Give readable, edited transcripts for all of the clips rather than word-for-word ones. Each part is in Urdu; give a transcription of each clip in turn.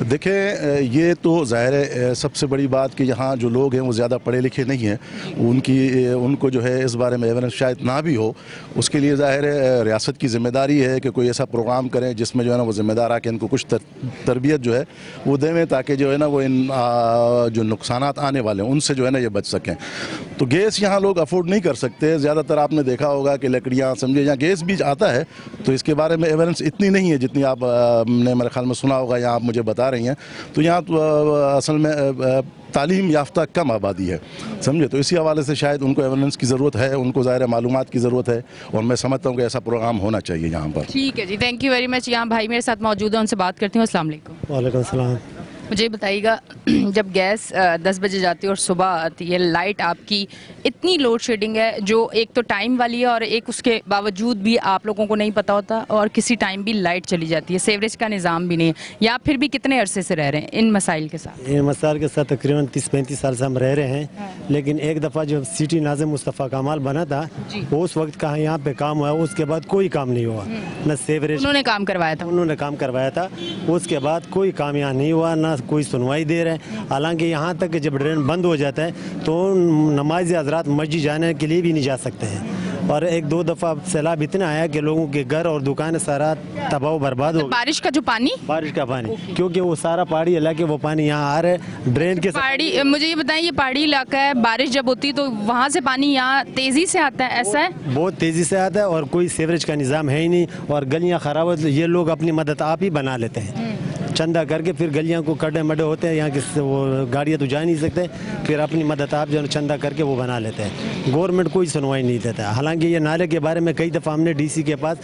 دیکھیں یہ تو ظاہر ہے سب سے بڑی بات کہ یہاں جو لوگ ہیں وہ زیادہ پڑھے لکھے نہیں ہیں، ان کو جو ہے اس بارے میں اویئرنیس شاید نہ بھی ہو. اس کے لیے ظاہر ہے ریاست کی ذمہ داری ہے کہ کوئی ایسا پروگرام کریں جس میں جو ہے نا وہ ذمہ دار آ کے ان کو کچھ تربیت جو ہے وہ دیں، تاکہ جو ہے نا وہ ان جو نقصانات آنے والے ہیں ان سے جو ہے نا یہ بچ سکیں. تو گیس یہاں لوگ افورڈ نہیں کر سکتے. زیادہ تر آپ نے دیکھا ہوگا کہ لکڑیاں سمجھے یہاں گیس بھی آتا ہے تو اس کے بارے میں اویئرنیس اتنی نہیں ہے جتنی آپ نے میرے خیال میں سنا ہوگا یا آپ مجھے بتا رہی ہیں. تو یہاں تو اصل میں تعلیم یافتہ کم آبادی ہے سمجھے، تو اسی حوالے سے شاید ان کو اویئرنیس کی ضرورت ہے، ان کو ظاہر معلومات کی ضرورت ہے، اور میں سمجھتا ہوں کہ ایسا پروگرام ہونا چاہیے یہاں پر. ٹھیک ہے جی، تھینک یو ویری مچ. یہاں بھائی میرے ساتھ موجود ہیں، ان سے بات کرتی ہوں. السلام علیکم. وعلیکم السلام. مجھے بتائیے گا جب گیس 10 بجے جاتی ہے اور صبح آتی ہے، لائٹ آپ کی اتنی لوڈ شیڈنگ ہے جو ایک تو ٹائم والی ہے اور ایک اس کے باوجود بھی آپ لوگوں کو نہیں پتہ ہوتا، اور کسی ٹائم بھی لائٹ چلی جاتی ہے، سیوریج کا نظام بھی نہیں ہے، یا پھر بھی کتنے عرصے سے رہ رہے ہیں ان مسائل کے ساتھ؟ ان مسائل کے ساتھ تقریباً 30-35 سال سے ہم رہ رہے ہیں. لیکن ایک دفعہ جو سٹی ناظم مصطفیٰ کمال بنا تھا اس وقت کہاں یہاں پہ کام ہوا، اس کے بعد کوئی کام نہیں ہوا. نہ سیوریج انہوں نے کام کروایا تھا، انہوں نے کام کروایا تھا، اس کے بعد کوئی کام یہاں نہیں ہوا، نہ کوئی سنوائی دے رہے. حالانکہ یہاں تک کہ جب ڈرین بند ہو جاتا ہے تو نمازی حضرات مسجد جانے کے لیے بھی نہیں جا سکتے ہیں. اور ایک دو دفعہ سیلاب اتنا آیا کہ لوگوں کے گھر اور دکانیں سارا تباہ و برباد ہو گئی. بارش کا جو پانی، بارش کا پانی، کیونکہ وہ سارا پہاڑی علاقے وہ پانی یہاں آ رہا ہے ڈرین کے پہاڑی. مجھے یہ بتائیں، یہ پہاڑی علاقہ ہے، بارش جب ہوتی ہے تو وہاں سے پانی یہاں تیزی سے آتا ہے، ایسا ہے؟ بہت تیزی سے آتا ہے، اور کوئی سیوریج کا نظام ہے ہی نہیں، اور گلیاں خراب ہوتی، یہ لوگ اپنی مدد آپ ہی بنا لیتے ہیں چندہ کر کے. پھر گلیاں کو کڈے مڈے ہوتے ہیں یہاں کے، وہ گاڑیاں تو جا نہیں سکتے، پھر اپنی مدد آپ جو چندہ کر کے وہ بنا لیتے ہیں. گورنمنٹ کوئی سنوائی نہیں دیتا. حالانکہ یہ نالے کے بارے میں کئی دفعہ ہم نے ڈی سی کے پاس،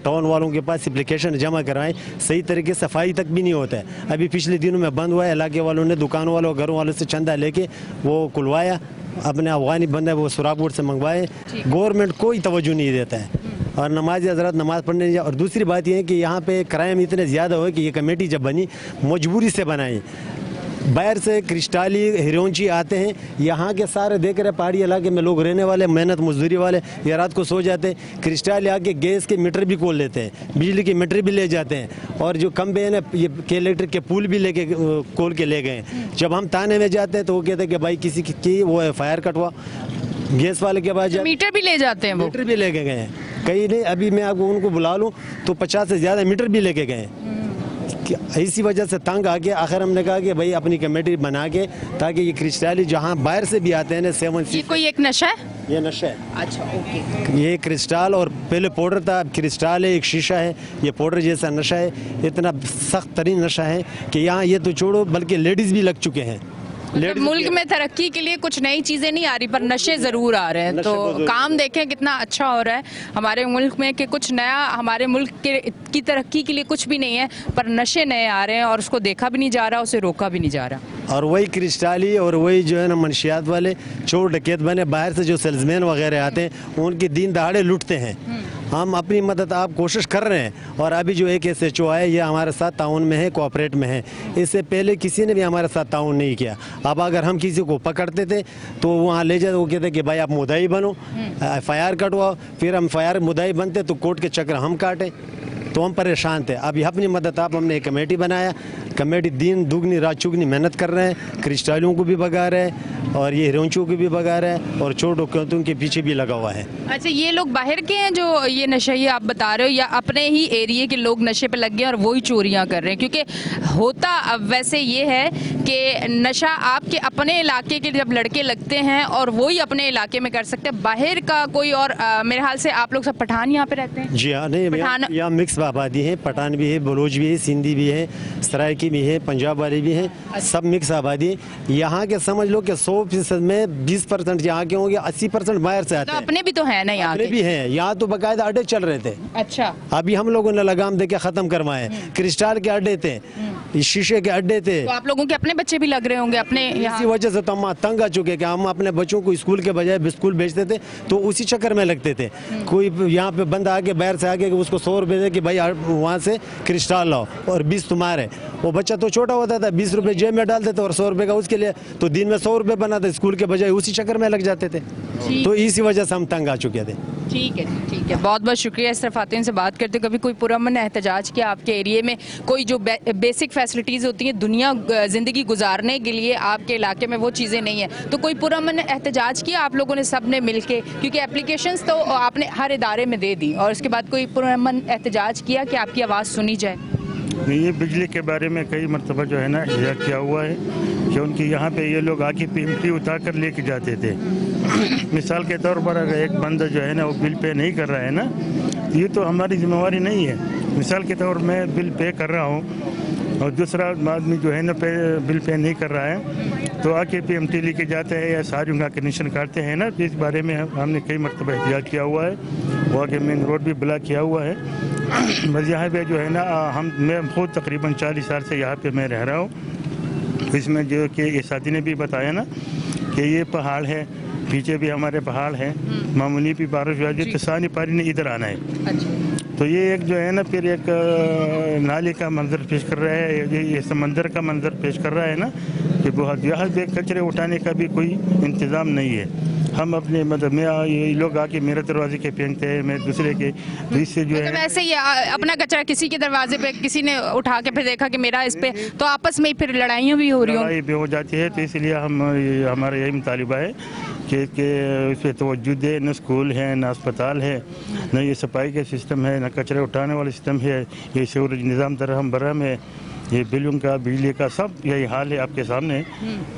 ٹاؤن والوں کے پاس اپلیکیشن جمع کروائے، صحیح طریقے سے صفائی تک بھی نہیں ہوتا ہے. ابھی پچھلے دنوں میں بند ہوا ہے، علاقے والوں نے دکانوں والوں گھروں والوں سے چندہ لے کے وہ کھلوایا، اپنے افغانی بندے وہ سراغپور سے منگوائے. گورنمنٹ کوئی توجہ نہیں دیتا ہے، اور نمازی حضرات نماز پڑھنے نہیں جا. اور دوسری بات یہ ہے کہ یہاں پہ کرائم اتنے زیادہ ہوئے کہ یہ کمیٹی جب بنی مجبوری سے بنائی. باہر سے کرسٹالی ہیرونچی آتے ہیں، یہاں کے سارے دیکھ رہے پہاڑی علاقے میں لوگ رہنے والے، محنت مزدوری والے، یہ رات کو سو جاتے ہیں. کرسٹالی آ کے گیس کے میٹر بھی کھول لیتے ہیں، بجلی کے میٹر بھی لے جاتے ہیں، اور جو کمبے ہیں نا یہ الیکٹرک کے پول بھی لے کے کھول کے لے گئے. جب ہم تانے میں جاتے ہیں تو وہ کہتے ہیں کہ بھائی کسی کی وہ FIR کٹوا. گیس والے کے بعد میٹر بھی لے جاتے ہیں، میٹر بھی لے کے گئے ہیں کئی نہیں. ابھی میں آپ کو ان کو بلا لوں تو 50 سے زیادہ میٹر بھی لے کے گئے. اسی وجہ سے تنگ آ کے آخر ہم نے کہا کہ بھائی اپنی کمیٹی بنا کے، تاکہ یہ کرسٹالی جہاں باہر سے بھی آتے ہیں نا 7 یہ کوئی ایک نشہ ہے؟ یہ نشہ ہے. اچھا، اوکے. یہ کرسٹال، اور پہلے پاؤڈر تھا، کرسٹال ہے، ایک شیشہ ہے. یہ پاؤڈر جیسا نشہ ہے، اتنا سخت ترین نشہ ہے کہ یہاں یہ تو چھوڑو بلکہ لیڈیز بھی لگ چکے ہیں. ملک میں ترقی کے لیے کچھ نئی چیزیں نہیں آ رہی پر نشے ضرور آ رہے ہیں. تو کام دیکھیں کتنا اچھا ہو رہا ہے ہمارے ملک میں کہ کچھ نیا ہمارے ملک کی ترقی کے لیے کچھ بھی نہیں ہے، پر نشے نئے آ رہے ہیں اور اس کو دیکھا بھی نہیں جا رہا، اسے روکا بھی نہیں جا رہا. اور وہی کرسٹالی اور وہی جو ہے نا منشیات والے چور ڈکیت بنے، باہر سے جو سیلز مین وغیرہ آتے ہیں ان کی دین دہاڑے لوٹتے ہیں. ہم اپنی مدد آپ کوشش کر رہے ہیں، اور ابھی جو ایک SHO آئے یہ ہمارے ساتھ تعاون میں ہے، کوآپریٹ میں ہے. اس سے پہلے کسی نے بھی ہمارے ساتھ تعاون نہیں کیا. اب اگر ہم کسی کو پکڑتے تھے تو وہاں لے جاتے، وہ کہتے کہ بھائی آپ مدعی بنو، FIR کٹواؤ. پھر ہم FIR مدعی بنتے تو کورٹ کے چکر ہم کاٹے، تو ہم پریشان تھے. ابھی اپنی مدد آپ، ہم نے ایک کمیٹی بنایا، کمیٹی دن دگنی رات چگنی محنت کر رہے ہیں، کرسٹالیوں کو بھی بگا رہے ہیں اور یہ ہیرونچوں کو بھی بگا رہے ہیں، اور چور ڈکیتوں کے پیچھے بھی لگا ہوا ہے. اچھا، یہ لوگ باہر کے ہیں جو یہ نشے آپ بتا رہے ہو، یا اپنے ہی ایریے کے لوگ نشے پہ لگ گئے اور وہی چوریاں کر رہے ہیں؟ کیونکہ ہوتا اب ویسے یہ ہے کہ نشہ آپ کے اپنے علاقے کے جب لڑکے لگتے ہیں اور وہی اپنے علاقے میں کر سکتے ہیں، باہر کا کوئی اور. میرے حال سے آپ لوگ سب پٹھان یہاں پہ رہتے ہیں؟ جی ہاں، نہیں، یہاں مکس آبادی ہے، پٹھان بھی ہے، بلوچ بھی ہے، سندھی بھی ہے، سرائکی بھی ہے، پنجاب والے بھی ہیں، سب مکس آبادی ہے. یہاں کے سمجھ لو کہ 100% میں 20% یہاں کے ہوں گے، 80% باہر سے آتے ہیں. اپنے بھی تو ہیں نا یہاں اپنے بھی ہیں یہاں، تو باقاعدہ اڈے چل رہے تھے. اچھا، ابھی ہم لوگوں نے لگام دے کے ختم کروائے. کرسٹال کے اڈے تھے، شیشے کے اڈے تھے. تو آپ لوگوں کے اپنے بچے بھی لگ رہے ہوں گے اپنے یہاں. اسی وجہ سے تو ہم تنگ آ چکے کہ ہم اپنے بچوں کو اسکول کے بجائے اسکول بھیجتے تھے تو اسی چکر میں لگتے تھے. کوئی یہاں پہ بندہ آ کے باہر سے آ کے اس کو 100 روپے دے کہ بھائی وہاں سے کرسٹال لاؤ اور 20 تمہارے. وہ بچہ تو چھوٹا ہوتا تھا، 20 روپے جیب میں ڈالتے تھے اور 100 روپے کا اس کے لیے، تو دن میں 100 روپے بنا آنا تھا اسکول کے بجائے اسی چکر میں لگ جاتے تھے. تو اسی وجہ سے ہم تنگ آ چکے تھے. ٹھیک ہے ٹھیک ہے, بہت بہت شکریہ. اس طرح خواتین سے بات کرتے کبھی کوئی پرامن احتجاج کیا آپ کے ایریے میں؟ کوئی جو بیسک فیسلٹیز ہوتی ہیں دنیا زندگی گزارنے کے لیے آپ کے علاقے میں وہ چیزیں نہیں ہیں, تو کوئی پرامن احتجاج کیا آپ لوگوں نے سب نے مل کے؟ کیونکہ اپلیکیشنز تو آپ نے ہر ادارے میں دے دی, اور اس کے بعد کوئی پرامن احتجاج کیا کہ آپ کی آواز سنی جائے؟ یہ بجلی کے بارے میں کئی مرتبہ جو ہے نا احتجاج کیا ہوا ہے کہ ان کی یہاں پہ یہ لوگ آ کے پیمٹی اتار کر لے کے جاتے تھے. مثال کے طور پر اگر ایک بندہ جو ہے نا وہ بل پے نہیں کر رہا ہے نا, یہ تو ہماری ذمہ داری نہیں ہے. مثال کے طور میں بل پے کر رہا ہوں اور دوسرا آدمی جو ہے نا بل پے نہیں کر رہا ہے, تو آ کے پی ایم ٹی لے کے جاتے ہیں یا ساری ان کا کنیکشن کاٹتے ہیں نا. تو اس بارے میں ہم نے کئی مرتبہ احتجاج کیا ہوا ہے, وہ آگے مین روڈ بھی بلاک کیا ہوا ہے. بس یہاں پہ جو ہے نا میں خود تقریباً 40 سال سے یہاں پہ میں رہ رہا ہوں. اس میں جو کہ یہ ساتھی نے بھی بتایا نا کہ یہ پہاڑ ہے, پیچھے بھی ہمارے پہاڑ ہے, معمولی بھی بارش ہو جائے تو سانی پانی نے ادھر آنا ہے. تو یہ ایک جو ہے نا پھر ایک نالی کا منظر پیش کر رہا ہے, یہ سمندر کا منظر پیش کر رہا ہے نا کہ بہت یہاں پہ کچرے اٹھانے کا بھی کوئی انتظام نہیں ہے. ہم اپنے مطلب میں یہ لوگ آ کے میرے دروازے کے پھینکتے ہیں, میں دوسرے کے, تو اس سے جو ہے ویسے ہی اپنا کچرا کسی کے دروازے پہ کسی نے اٹھا کے پھر دیکھا کہ میرا اس پہ, تو آپس میں پھر لڑائیاں بھی ہو رہی ہوں. لڑائی بھی ہو جاتی ہے. تو اس لیے ہمارا یہی مطالبہ ہے کہ اس پہ توجہ دے. نہ اسکول ہے, نہ اسپتال ہے, نہ یہ صفائی کا سسٹم ہے, نہ کچرے اٹھانے والا سسٹم ہے. یہ سیوریج نظام درہم برہم ہے, یہ بلوں کا بجلی کا سب یہی حال ہے آپ کے سامنے.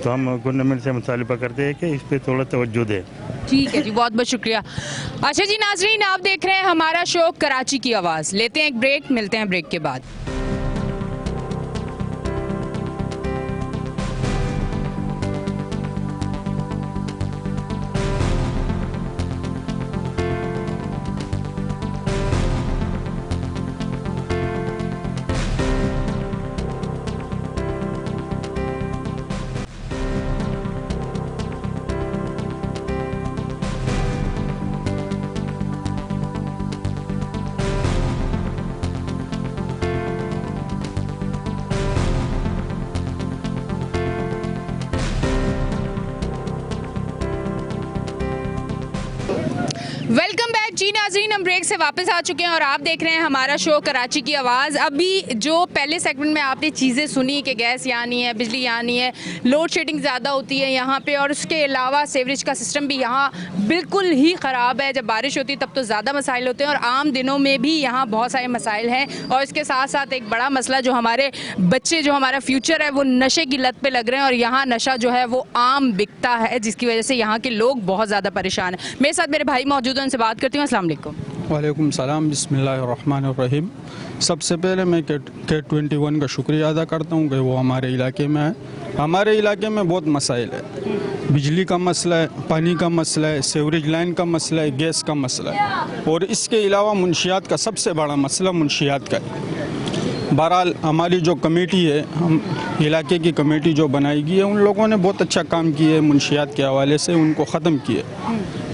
تو ہم گورنمنٹ سے مطالبہ کرتے ہیں کہ اس پہ تھوڑا توجہ دے. ٹھیک ہے جی, بہت بہت شکریہ. اچھا جی ناظرین, آپ دیکھ رہے ہیں ہمارا شو کراچی کی آواز. لیتے ہیں ایک بریک, ملتے ہیں بریک کے بعد. ویلکم بیک جی ناظرین, ہم بریک سے واپس آ چکے ہیں اور آپ دیکھ رہے ہیں ہمارا شو کراچی کی آواز. ابھی جو پہلے سیگمنٹ میں آپ نے چیزیں سنی کہ گیس یہاں نہیں ہے, بجلی یہاں نہیں ہے, لوڈ شیڈنگ زیادہ ہوتی ہے یہاں پہ, اور اس کے علاوہ سیوریج کا سسٹم بھی یہاں بالکل ہی خراب ہے. جب بارش ہوتی ہے تب تو زیادہ مسائل ہوتے ہیں, اور عام دنوں میں بھی یہاں بہت سارے مسائل ہیں. اور اس کے ساتھ ساتھ ایک بڑا مسئلہ جو ہمارے بچے, جو ہمارا فیوچر ہے, وہ نشے کی لت پہ لگ رہے ہیں, اور یہاں نشہ جو ہے وہ عام بکتا ہے, جس کی وجہ سے یہاں کے لوگ بہت زیادہ پریشان ہیں. میرے ساتھ میرے بھائی موجود ہیں, ان سے بات کرتی ہوں. السلام علیکم. وعلیکم السلام. بسم اللہ الرحمن الرحیم. سب سے پہلے میں K21 کا شکریہ ادا کرتا ہوں کہ وہ ہمارے علاقے میں ہے. ہمارے علاقے میں بہت مسائل ہے. بجلی کا مسئلہ ہے, پانی کا مسئلہ ہے, سیوریج لائن کا مسئلہ ہے, گیس کا مسئلہ ہے, اور اس کے علاوہ منشیات کا سب سے بڑا مسئلہ منشیات کا ہے. بہرحال ہماری جو کمیٹی ہے, ہم علاقے کی کمیٹی جو بنائی گئی ہے, ان لوگوں نے بہت اچھا کام کیا ہے. منشیات کے حوالے سے ان کو ختم کیے.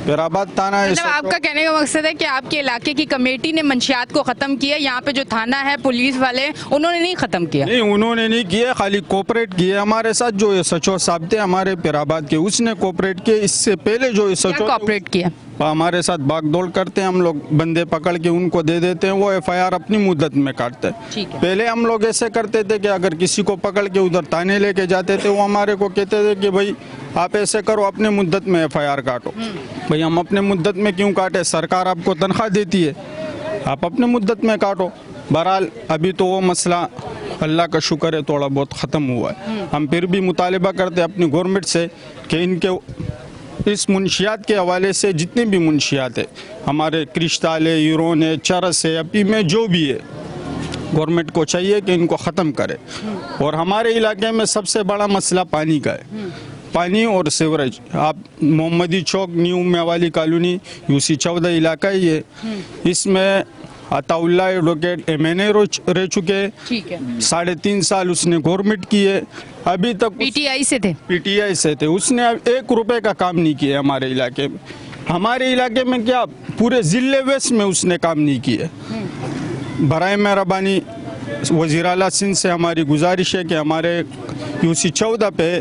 پھر آباد تھانہ, آپ کا کہنے کا مقصد ہے کہ آپ کے علاقے کی کمیٹی نے منشیات کو ختم کیا, یہاں پہ جو تھانہ ہے, پولیس والے, انہوں نے نہیں ختم کیا؟ نہیں, انہوں نے نہیں کیا, خالی کوپریٹ کیے ہمارے ساتھ. جو SHO صاحب تھے ہمارے پیر آباد کے, اس نے کوپریٹ کیے. اس سے پہلے جو SHO کوپریٹ کیا, ہمارے ساتھ باغ دوڑ کرتے ہیں. ہم لوگ بندے پکڑ کے ان کو دے دیتے ہیں, وہ FIR اپنی مدت میں کاٹتے ہیں. پہلے ہم لوگ ایسے کرتے تھے کہ اگر کسی کو پکڑ کے ادھر تانے لے کے جاتے تھے, وہ ہمارے کو کہتے تھے کہ بھائی آپ ایسے کرو, اپنے مدت میں FIR کاٹو. بھائی ہم اپنے مدت میں کیوں کاٹے؟ سرکار آپ کو تنخواہ دیتی ہے, آپ اپنے مدت میں کاٹو. بہرحال ابھی تو وہ مسئلہ اللہ کا شکر ہے تھوڑا بہت ختم ہوا ہے. ہم پھر بھی مطالبہ کرتے اپنی گورنمنٹ سے کہ ان کے اس منشیات کے حوالے سے جتنے بھی منشیات ہیں, ہمارے کرشتال ہے, یورون ہے, چرس ہے, اپی میں جو بھی ہے, گورنمنٹ کو چاہیے کہ ان کو ختم کرے. اور ہمارے علاقے میں سب سے بڑا مسئلہ پانی کا ہے, پانی اور سیوریج. آپ محمدی چوک, نیو میوالی کالونی, UC 14 علاقہ ہی ہے. اس میں عطا اللہ ایڈوکیٹ MNA رہ چکے, 3.5 سال اس نے گورنمنٹ کی ہے. ابھی تک PTI سے تھے, اس نے 1 روپے کا کام نہیں کیا ہمارے علاقے میں. ہمارے علاقے میں کیا پورے ضلع ویسٹ میں اس نے کام نہیں کیا. برائے مہربانی وزیر اعلیٰ سندھ سے ہماری گزارش ہے کہ ہمارے UC 14 پہ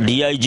DIG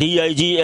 DIG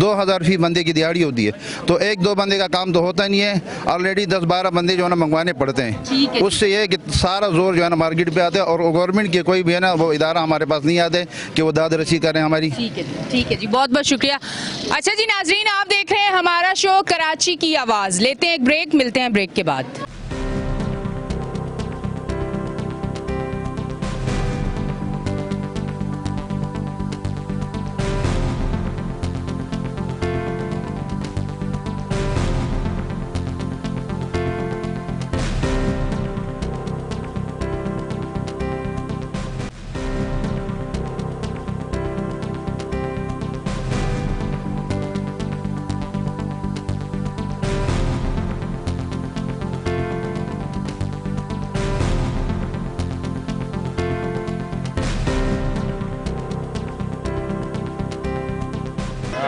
2000 فی بندے کی دیہاڑی ہوتی ہے, تو ایک دو بندے کا کام تو ہوتا نہیں ہے, آلریڈی 10-12 بندے جو ہے نا منگوانے پڑتے ہیں. اس سے یہ ہے کہ سارا زور جو ہے نا مارکیٹ پہ آتا ہے, اور گورنمنٹ کے کوئی بھی ہے نا وہ ادارہ ہمارے پاس نہیں آتے کہ وہ داد رسی کریں ہماری. ٹھیک ہے جی, بہت بہت شکریہ. اچھا جی ناظرین, آپ دیکھ رہے ہیں ہمارا شو کراچی کی آواز. لیتے ہیں ایک بریک, ملتے ہیں بریک کے بعد.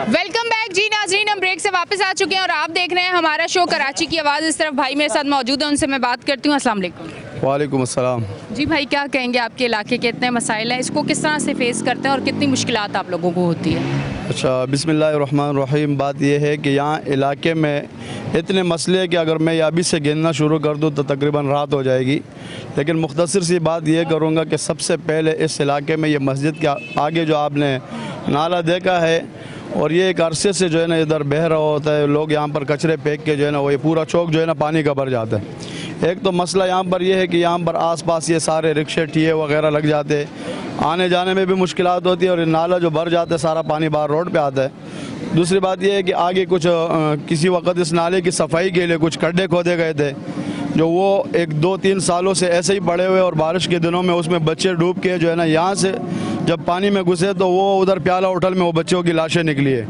ویلکم بیک جی ناظرین, ہم بریک سے واپس آ چکے ہیں اور آپ دیکھ رہے ہیں ہمارا شو کراچی کی آواز. اس طرف بھائی میرے ساتھ موجود ہیں, ان سے میں بات کرتی ہوں. السلام علیکم. وعلیکم السلام. جی بھائی, کیا کہیں گے, آپ کے علاقے کے اتنے مسائل ہیں, اس کو کس طرح سے فیس کرتے ہیں اور کتنی مشکلات آپ لوگوں کو ہوتی ہے؟ اچھا, بسم اللہ الرحمن الرحیم. بات یہ ہے کہ یہاں علاقے میں اتنے مسئلے ہیں کہ اگر میں ابھی سے گننا شروع کر دوں تو تقریباً رات ہو جائے گی, لیکن مختصر سی بات یہ کروں گا کہ سب سے پہلے اس علاقے میں یہ مسجد کے آگے جو آپ نے نالا دیکھا ہے, اور یہ ایک عرصے سے جو ہے نا ادھر بہہ رہا ہوتا ہے, لوگ یہاں پر کچرے پھینک کے جو ہے نا وہ یہ پورا چوک جو ہے نا پانی کا بھر جاتا ہے. ایک تو مسئلہ یہاں پر یہ ہے کہ یہاں پر آس پاس یہ سارے رکشے ٹھیے وغیرہ لگ جاتے ہیں, آنے جانے میں بھی مشکلات ہوتی ہے, اور یہ نالا جو بھر جاتا ہے سارا پانی باہر روڈ پہ آتا ہے. دوسری بات یہ ہے کہ آگے کچھ کسی وقت اس نالے کی صفائی کے لیے کچھ کھڈے کھودے گئے تھے, جو وہ 1-2-3 سالوں سے ایسے ہی پڑے ہوئے, اور بارش کے دنوں میں اس میں بچے ڈوب کے جو ہے نا یہاں سے جب پانی میں گھسے تو وہ ادھر پیالہ ہوٹل میں وہ بچوں کی لاشیں نکلی ہے.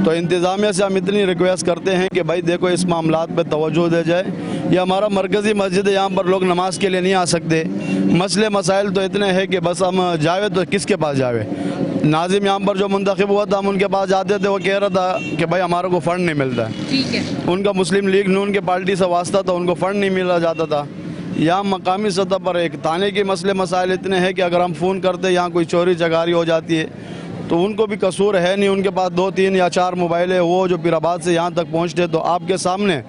تو انتظامیہ سے ہم اتنی ریکویسٹ کرتے ہیں کہ بھائی دیکھو اس معاملات پہ توجہ دے جائے. یہ ہمارا مرکزی مسجد ہے, یہاں پر لوگ نماز کے لیے نہیں آ سکتے. مسئلے مسائل تو اتنے ہیں کہ بس ہم جاوے تو کس کے پاس جاوے. ناظم یہاں پر جو منتخب ہوا تھا ہم ان کے پاس جاتے تھے, وہ کہہ رہا تھا کہ بھائی ہمارے کو فنڈ نہیں ملتا ہے. ٹھیک ہے, ان کا مسلم لیگ نون کے پارٹی سے واسطہ تھا, ان کو فنڈ نہیں ملا جاتا تھا. یہاں مقامی سطح پر ایک تانے کے مسئلے مسائل اتنے ہیں کہ اگر ہم فون کرتے یہاں کوئی چوری چکاری ہو جاتی ہے تو ان کو بھی قصور ہے نہیں, ان کے پاس 2-3 یا 4 موبائل ہے, وہ جو پیرآباد سے یہاں تک پہنچتے. تو آپ کے سامنے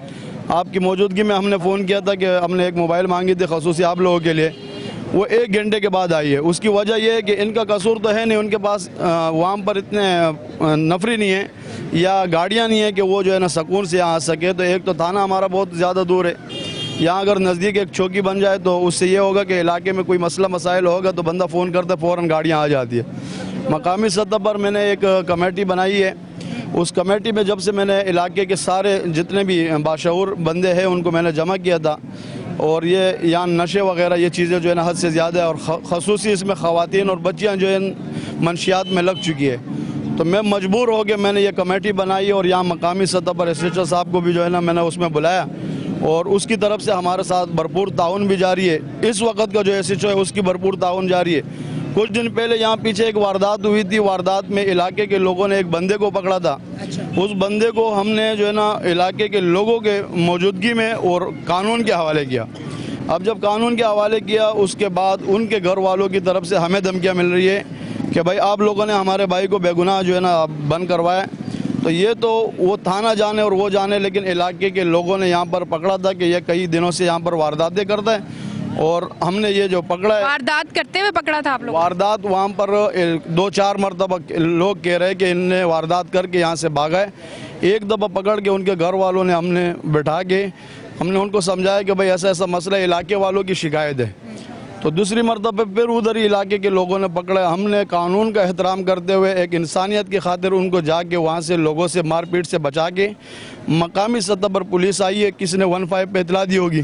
آپ کی موجودگی میں ہم نے فون کیا تھا کہ ہم نے ایک موبائل مانگی تھی خصوصی آپ لوگوں کے لیے, وہ 1 گھنٹے کے بعد آئی ہے. اس کی وجہ یہ ہے کہ ان کا قصور تو ہے نہیں, ان کے پاس وہاں پر اتنے نفری نہیں ہے یا گاڑیاں نہیں ہیں کہ وہ جو ہے نا سکون سے یہاں آ سکے. تو ایک تو تھانہ ہمارا بہت زیادہ دور ہے, یہاں اگر نزدیک ایک چوکی بن جائے تو اس سے یہ ہوگا کہ علاقے میں کوئی مسئلہ مسائل ہوگا تو بندہ فون کرتا ہے فوراً گاڑیاں آ جاتی ہے. مقامی سطح پر میں نے ایک کمیٹی بنائی ہے, اس کمیٹی میں جب سے میں نے علاقے کے سارے جتنے بھی باشعور بندے ہیں ان کو میں نے جمع کیا تھا, اور یہ یہاں نشے وغیرہ یہ چیزیں جو ہے نا حد سے زیادہ ہے, اور خصوصی اس میں خواتین اور بچیاں جو ہیں منشیات میں لگ چکی ہے. تو میں مجبور ہو کے میں نے یہ کمیٹی بنائی, اور یہاں مقامی سطح پر SHO صاحب کو بھی جو ہے نا میں نے اس میں بلایا, اور اس کی طرف سے ہمارے ساتھ بھرپور تعاون بھی جاری ہے. اس وقت کا جو SHO ہے اس کی بھرپور تعاون جاری ہے. کچھ دن پہلے یہاں پیچھے ایک واردات ہوئی تھی, واردات میں علاقے کے لوگوں نے ایک بندے کو پکڑا تھا. اس بندے کو ہم نے جو ہے نا علاقے کے لوگوں کے موجودگی میں اور قانون کے حوالے کیا. اب جب قانون کے حوالے کیا اس کے بعد ان کے گھر والوں کی طرف سے ہمیں دھمکیاں مل رہی ہے کہ بھائی آپ لوگوں نے ہمارے بھائی کو بے گناہ جو ہے نا بند کروایا. تو یہ تو وہ تھانہ جانے اور وہ جانے, لیکن علاقے کے لوگوں نے یہاں پر پکڑا تھا کہ یہ کئی دنوں سے یہاں پر وارداتیں کرتا ہے, اور ہم نے یہ جو پکڑا ہے. واردات کرتے ہوئے پکڑا تھا آپ لوگ؟ واردات وہاں پر 2-4 مرتبہ لوگ کہہ رہے کہ ان نے واردات کر کے یہاں سے بھاگا ہے. ایک دفعہ پکڑ کے ان کے گھر والوں نے ہم نے بٹھا کے ہم نے ان کو سمجھایا کہ بھائی ایسا ایسا مسئلہ علاقے والوں کی شکایت ہے. تو دوسری مرتبہ پھر ادھر ہی علاقے کے لوگوں نے پکڑا. ہم نے قانون کا احترام کرتے ہوئے ایک انسانیت کی خاطر ان کو جا کے وہاں سے لوگوں سے مار پیٹ سے بچا کے, مقامی سطح پر پولیس آئی ہے, کسی نے 15 پہ اطلاع دی ہوگی,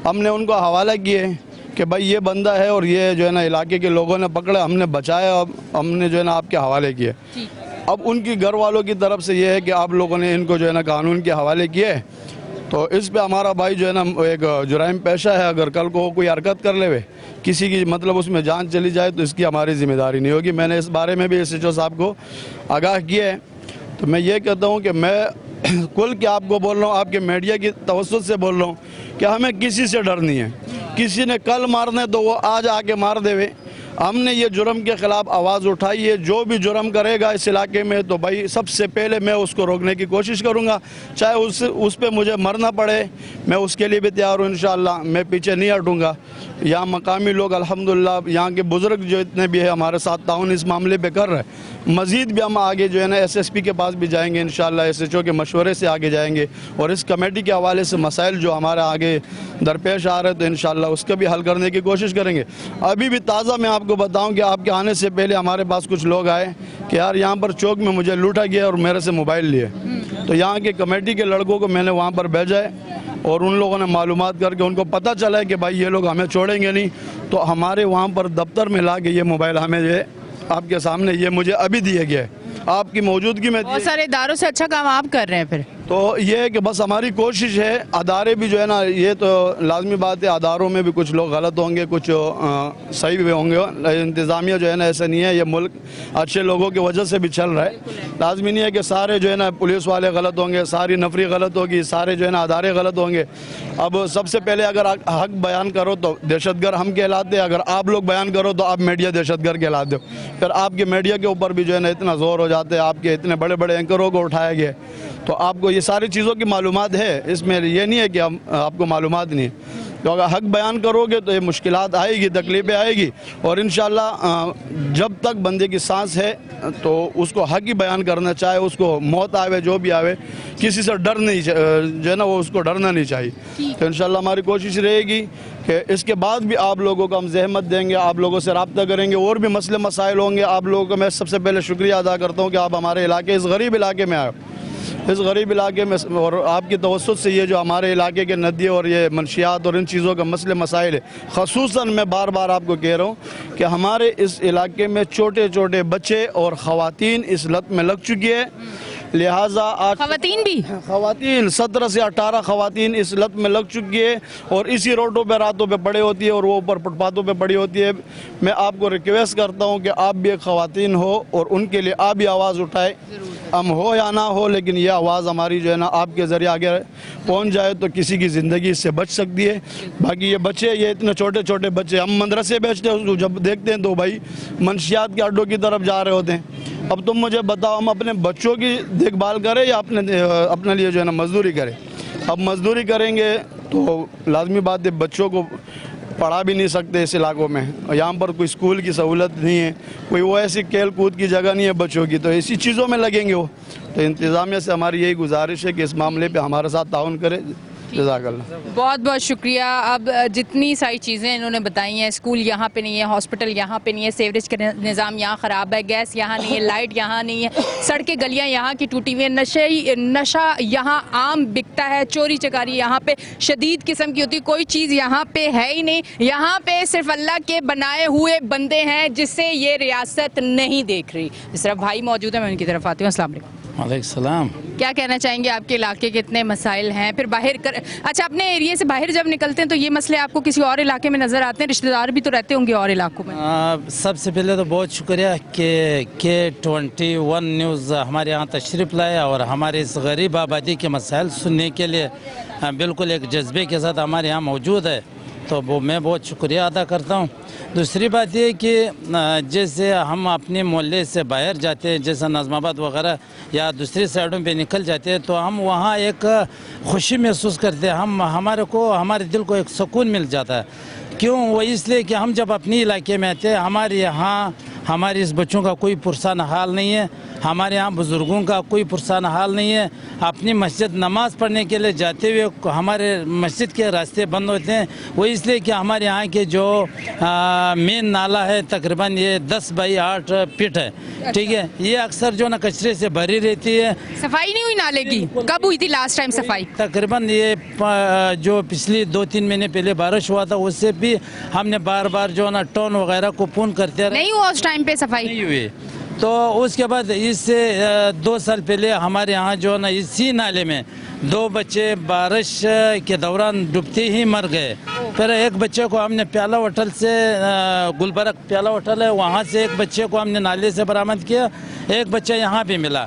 ہم نے ان کو حوالہ کیے کہ بھائی یہ بندہ ہے اور یہ جو ہے نا علاقے کے لوگوں نے پکڑا, ہم نے بچایا, اب ہم نے جو ہے نا آپ کے حوالے کیے. اب ان کی گھر والوں کی طرف سے یہ ہے کہ آپ لوگوں نے ان کو جو ہے نا قانون کے حوالے کیے. تو اس پہ ہمارا بھائی جو ہے نا ایک جرائم پیشہ ہے, اگر کل کو کوئی حرکت کر لے کسی کی مطلب اس میں جان چلی جائے تو اس کی ہماری ذمہ داری نہیں ہوگی. میں نے اس بارے میں بھی SHO صاحب کو آگاہ کیا ہے. تو میں یہ کہتا ہوں کہ میں کل کے آپ کو بول رہا ہوں, آپ کے میڈیا کی توسط سے بول رہا ہوں کہ ہمیں کسی سے ڈر نہیں ہے. کسی نے کل مارنے تو وہ آج آ کے مار دے. ہم نے یہ جرم کے خلاف آواز اٹھائی ہے. جو بھی جرم کرے گا اس علاقے میں تو بھائی سب سے پہلے میں اس کو روکنے کی کوشش کروں گا, چاہے اس پہ مجھے مرنا پڑے, میں اس کے لیے بھی تیار ہوں انشاءاللہ. میں پیچھے نہیں ہٹوں گا. یہاں مقامی لوگ الحمدللہ, یہاں کے بزرگ جو اتنے بھی ہیں ہمارے ساتھ تعاون اس معاملے پہ کر رہے ہیں. مزید بھی ہم آگے جو ہے نا SSP کے پاس بھی جائیں گے انشاءاللہ, SHO کے مشورے سے آگے جائیں گے, اور اس کمیٹی کے حوالے سے مسائل جو ہمارے آگے درپیش آ رہے ہیں تو انشاءاللہ اس کا بھی حل کرنے کی کوشش کریں گے. ابھی بھی تازہ میں آپ کو بتاؤں کہ آپ کے آنے سے پہلے ہمارے پاس کچھ لوگ آئے کہ یار یہاں پر چوک میں مجھے لوٹا گیا اور میرے سے موبائل لیے. تو یہاں کے کمیٹی کے لڑکوں کو میں نے وہاں پر بھیجا ہے, اور ان لوگوں نے معلومات کر کے ان کو پتہ چلا ہے کہ بھائی یہ لوگ ہمیں چھوڑیں گے نہیں, تو ہمارے وہاں پر دفتر میں لا کے یہ موبائل ہمیں جو ہے آپ کے سامنے یہ مجھے ابھی دیا گیا ہے, آپ کی موجودگی میں. بہت سارے اداروں سے اچھا کام آپ کر رہے ہیں پھر. تو یہ ہے کہ بس ہماری کوشش ہے, ادارے بھی جو ہے نا, یہ تو لازمی بات ہے اداروں میں بھی کچھ لوگ غلط ہوں گے, کچھ صحیح بھی ہوں گے. انتظامیہ جو ہے نا ایسا نہیں ہے, یہ ملک اچھے لوگوں کی وجہ سے بھی چل رہا ہے. لازمی نہیں ہے کہ سارے جو ہے نا پولیس والے غلط ہوں گے, ساری نفری غلط ہوگی, سارے جو ہے نا ادارے غلط ہوں گے. اب سب سے پہلے اگر حق بیان کرو تو دہشت گرد ہم کہلاتے ہیں, اگر آپ لوگ بیان کرو تو آپ میڈیا دہشت گرد کہلاتے ہو. پھر آپ کے میڈیا کے اوپر بھی جو ہے نا اتنا زور ہو جاتا ہے, آپ کے اتنے بڑے بڑے اینکروں کو اٹھایا گیا, تو آپ کو یہ ساری چیزوں کی معلومات ہے. اس میں یہ نہیں ہے کہ آپ کو معلومات نہیں ہے. تو اگر حق بیان کرو گے تو یہ مشکلات آئے گی, تکلیفیں آئے گی, اور انشاءاللہ جب تک بندے کی سانس ہے تو اس کو حق ہی بیان کرنا, چاہے اس کو موت آوے جو بھی آوے, کسی سے ڈر نہیں جو ہے نا, وہ اس کو ڈرنا نہیں چاہیے. تو انشاءاللہ ہماری کوشش رہے گی کہ اس کے بعد بھی آپ لوگوں کو ہم زحمت دیں گے, آپ لوگوں سے رابطہ کریں گے, اور بھی مسئلے مسائل ہوں گے. آپ لوگوں کو میں سب سے پہلے شکریہ ادا کرتا ہوں کہ آپ ہمارے علاقے, اس غریب علاقے میں آئے. اس غریب علاقے میں, اور آپ کی توسط سے یہ جو ہمارے علاقے کے ندی اور یہ منشیات اور ان چیزوں کا مسئلے مسائل ہے, خصوصاً میں بار بار آپ کو کہہ رہا ہوں کہ ہمارے اس علاقے میں چھوٹے چھوٹے بچے اور خواتین اس لت میں لگ چکی ہے. لہٰذا آج خواتین بھی, خواتین 17 سے 18 خواتین اس لت میں لگ چکی ہے, اور اسی روڈوں پہ راتوں پہ پڑے ہوتی ہے, اور وہ اوپر فٹ پاتھوں پہ پڑی ہوتی ہے. میں آپ کو ریکویسٹ کرتا ہوں کہ آپ بھی ایک خواتین ہو اور ان کے لیے آپ بھی آواز اٹھائے. ہم ہو یا نہ ہو, لیکن یہ آواز ہماری جو ہے نا آپ کے ذریعے آگے پہنچ جائے تو کسی کی زندگی اس سے بچ سکتی ہے. باقی یہ بچے, یہ اتنے چھوٹے چھوٹے بچے, ہم مدرسے بیچتے ہیں, جب دیکھتے ہیں تو بھائی منشیات کے اڈوں کی طرف جا رہے ہوتے ہیں. اب تم مجھے بتاؤ, ہم اپنے بچوں کی دیکھ بھال کریں یا اپنے لیے جو ہے نا مزدوری کریں؟ اب مزدوری کریں گے تو لازمی بات ہے بچوں کو پڑھا بھی نہیں سکتے اس علاقوں میں, یہاں پر کوئی اسکول کی سہولت نہیں ہے, کوئی وہ ایسی کھیل کود کی جگہ نہیں ہے بچوں کی, تو اسی چیزوں میں لگیں گے وہ. تو انتظامیہ سے ہماری یہی گزارش ہے کہ اس معاملے پہ ہمارے ساتھ تعاون کرے. جزاک اللہ. بہت بہت شکریہ. اب جتنی ساری چیزیں انہوں نے بتائی ہیں, اسکول یہاں پہ نہیں ہے, ہاسپٹل یہاں پہ نہیں ہے, سیوریج کا نظام یہاں خراب ہے, گیس یہاں نہیں ہے, لائٹ یہاں نہیں ہے, سڑکیں گلیاں یہاں کی ٹوٹی ہوئی ہیں, نشہ یہاں عام بکتا ہے, چوری چکاری یہاں پہ شدید قسم کی ہوتی ہے, کوئی چیز یہاں پہ ہے ہی نہیں. یہاں پہ صرف اللہ کے بنائے ہوئے بندے ہیں جس سے یہ ریاست نہیں دیکھ رہی. جس طرح بھائی موجود ہیں, میں ان کی طرف آتی ہوں. السلام علیکم. وعلیکم السلام. کیا کہنا چاہیں گے, آپ کے علاقے کے اتنے مسائل ہیں, پھر باہر اچھا اپنے ایریے سے باہر جب نکلتے ہیں تو یہ مسئلے آپ کو کسی اور علاقے میں نظر آتے ہیں؟ رشتہ دار بھی تو رہتے ہوں گے اور علاقوں میں. سب سے پہلے تو بہت شکریہ کہ K21 نیوز ہمارے یہاں تشریف لائے اور ہمارے اس غریب آبادی کے مسائل سننے کے لیے بالکل ایک جذبے کے ساتھ ہمارے یہاں موجود ہے, تو وہ میں بہت شکریہ ادا کرتا ہوں. دوسری بات یہ کہ جیسے ہم اپنے محلے سے باہر جاتے ہیں, جیسے نظم آباد وغیرہ یا دوسری سائڈوں پہ نکل جاتے ہیں, تو ہم وہاں ایک خوشی محسوس کرتے ہیں, ہمارے دل کو ایک سکون مل جاتا ہے. کیوں؟ وہ اس لیے کہ ہم جب اپنی علاقے میں آتے ہیں, ہمارے یہاں ہمارے اس بچوں کا کوئی پرسان حال نہیں ہے, ہمارے یہاں بزرگوں کا کوئی پرسان حال نہیں ہے. اپنی مسجد نماز پڑھنے کے لیے جاتے ہوئے ہمارے مسجد کے راستے بند ہوتے ہیں. وہ اس لیے کہ ہمارے یہاں کے جو مین نالا ہے تقریباً یہ 10x8 فٹ ہے, ٹھیک ہے, یہ اکثر جو نا کچرے سے بھری رہتی ہے. صفائی نہیں ہوئی نالے کی؟ کب ہوئی تھی لاسٹ ٹائم صفائی؟ تقریباً یہ جو پچھلی 2-3 مہینے پہلے بارش ہوا تھا, اس سے بھی ہم نے بار بار جو نا ٹون وغیرہ کو پون کرتے رہے, نہیں ہوا اس ٹائم پہ صفائی, نہیں ہوئی. تو اس کے بعد اس سے 2 سال پہلے ہمارے یہاں جو نا اسی نالے میں 2 بچے بارش کے دوران ڈوبتے ہی مر گئے. پھر ایک بچے کو ہم نے پیالہ ہوٹل سے, گلبرگ پیالہ ہوٹل ہے, وہاں سے ایک بچے کو ہم نے نالے سے برآمد کیا, ایک بچہ یہاں پہ ملا.